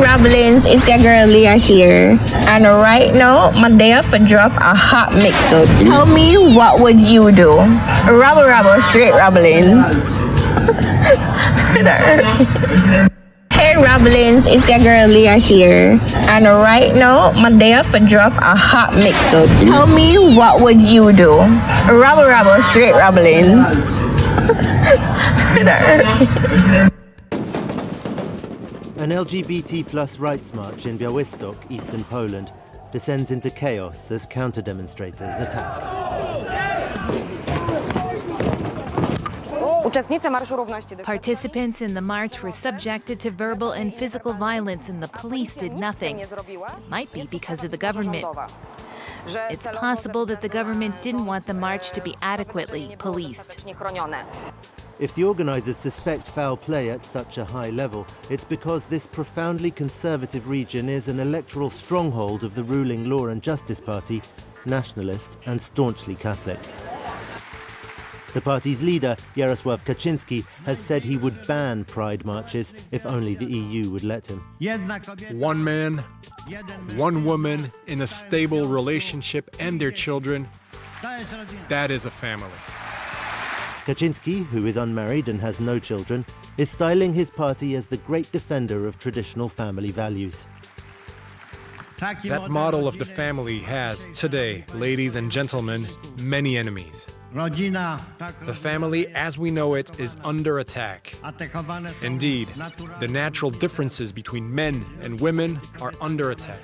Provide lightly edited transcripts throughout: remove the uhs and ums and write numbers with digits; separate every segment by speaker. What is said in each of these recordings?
Speaker 1: Rabblings, it's your girl Leah here, and right now my day for drop a hot mix-up. Tell me, what would you do? Rabble Rabble, straight Rabblings. Hey Rabblings, it's your girl Leah here, and right now my day for drop a hot mix-up. Tell me, what would you do? Rabble Rabble, straight Rabblings.
Speaker 2: An LGBT plus rights march in Białystok, eastern Poland, descends into chaos as counter-demonstrators attack.
Speaker 3: Participants in the march were subjected to verbal and physical violence, and the police did nothing. Might be because of the government. It's possible that the government didn't want the march to be adequately policed.
Speaker 2: If the organisers suspect foul play at such a high level, it's because this profoundly conservative region is an electoral stronghold of the ruling Law and Justice Party, nationalist and staunchly Catholic. The party's leader, Jarosław Kaczynski, has said he would ban pride marches if only the EU would let him.
Speaker 4: One man, one woman in a stable relationship and their children, that is a family.
Speaker 2: Kaczynski, who is unmarried and has no children, is styling his party as the great defender of traditional family values.
Speaker 4: That model of the family has, today, ladies and gentlemen, many enemies. The family, as we know it, is under attack. Indeed, the natural differences between men and women are under attack.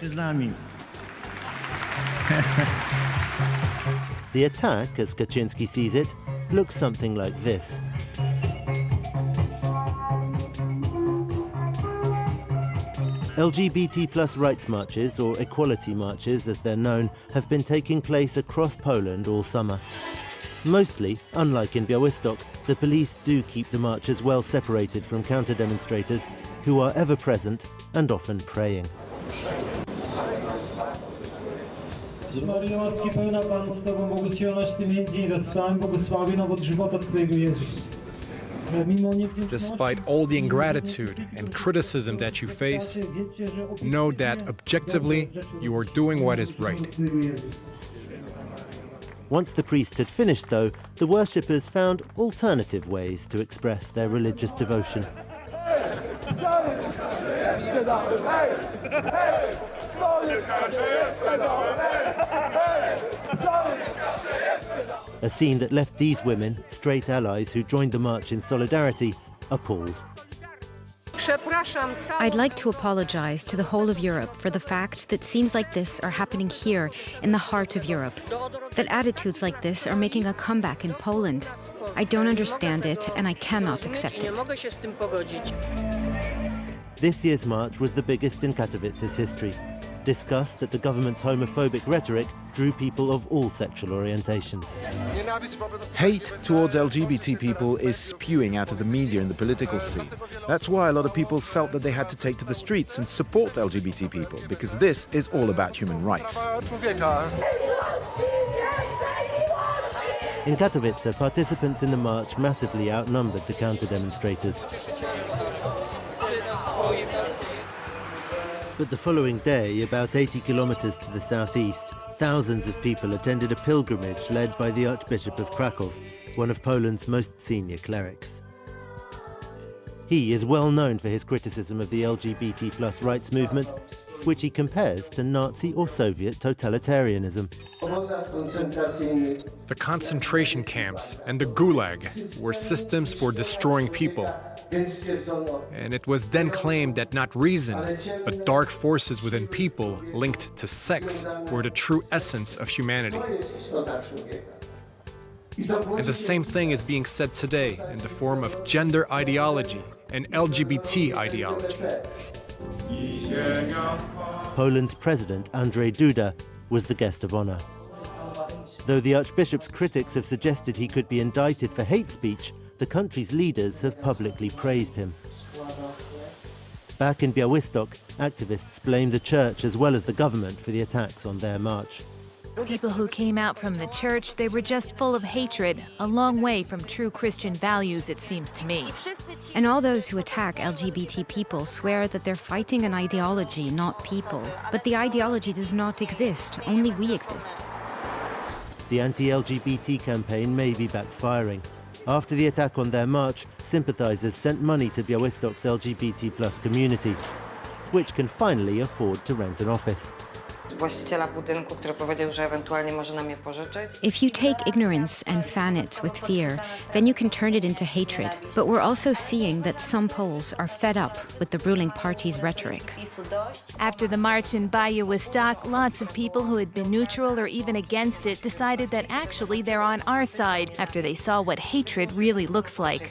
Speaker 2: The attack, as Kaczynski sees it, looks something like this. LGBT plus rights marches, or equality marches as they're known, have been taking place across Poland all summer. Mostly, unlike in Białystok, the police do keep the marchers well separated from counter-demonstrators who are ever present and often praying.
Speaker 4: Despite all the ingratitude and criticism that you face, know that objectively you are doing what is right.
Speaker 2: Once the priest had finished, though, the worshippers found alternative ways to express their religious devotion. A scene that left these women, straight allies who joined the march in solidarity, appalled.
Speaker 5: I'd like to apologize to the whole of Europe for the fact that scenes like this are happening here in the heart of Europe. That attitudes like this are making a comeback in Poland. I don't understand it, and I cannot accept it.
Speaker 2: This year's march was the biggest in Katowice's history. Disgust at the government's homophobic rhetoric drew people of all sexual orientations.
Speaker 6: Hate towards LGBT people is spewing out of the media and the political scene. That's why a lot of people felt that they had to take to the streets and support LGBT people, because this is all about human rights.
Speaker 2: In Katowice, participants in the march massively outnumbered the counter-demonstrators. But the following day, about 80 kilometers to the southeast, thousands of people attended a pilgrimage led by the Archbishop of Krakow, one of Poland's most senior clerics. He is well known for his criticism of the LGBT plus rights movement, which he compares to Nazi or Soviet totalitarianism.
Speaker 4: The concentration camps and the Gulag were systems for destroying people. And it was then claimed that not reason, but dark forces within people linked to sex were the true essence of humanity. And the same thing is being said today in the form of gender ideology and LGBT ideology.
Speaker 2: Poland's president, Andrzej Duda, was the guest of honor. Though the Archbishop's critics have suggested he could be indicted for hate speech, the country's leaders have publicly praised him. Back in Białystok, activists blame the church as well as the government for the attacks on their march.
Speaker 3: People who came out from the church, they were just full of hatred, a long way from true Christian values, it seems to me.
Speaker 5: And all those who attack LGBT people swear that they're fighting an ideology, not people. But the ideology does not exist, only we exist.
Speaker 2: The anti-LGBT campaign may be backfiring. After the attack on their march, sympathizers sent money to Białystk's LGBT+ community, which can finally afford to rent an office.
Speaker 7: Właściciela budynku, który powiedział, że ewentualnie może nam je pożyczyć.
Speaker 5: If you take ignorance and fan it with fear, then you can turn it into hatred. But we're also seeing that some Poles are fed up with the ruling party's rhetoric.
Speaker 3: After the march in Białystok, lots of people who had been neutral or even against it decided that actually they're on our side after they saw what hatred really looks like.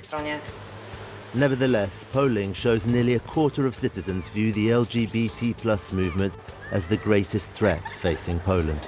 Speaker 2: Nevertheless, polling shows nearly a quarter of citizens view the LGBT+ movement as the greatest threat facing Poland.